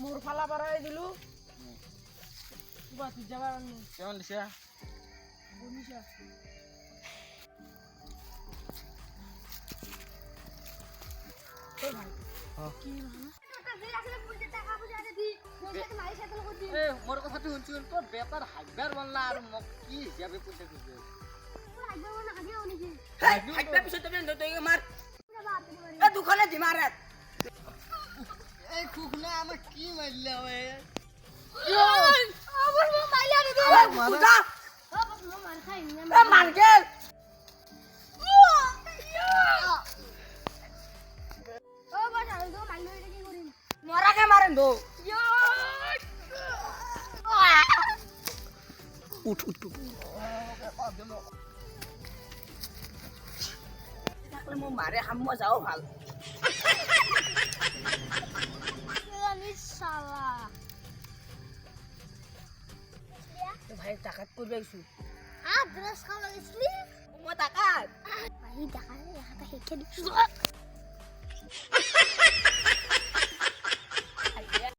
মোৰ ফালা পৰাই দিলো গুৱাহাটীত যাবা কাৰণে কেমন দিছে শুনিছা ভাই কি মোর কথাটো শুনছো তোর বেপার হাইবার বললা আর মোক কি হিসাবে পয়সা খুঁজবে হাইবার পিছত তুমি তুই মার এ দুখনে দি মারে এই কুকনা আমাক কি মারলা ওই আবার মাইলা রে মারা মার গেল মরাকে মারেন দো উঠ উঠ থাকলে মই মারে হাম যাও ভাল ভাই টাকাত করবে আইছু মই টাকাত Ay, dahil lahat ay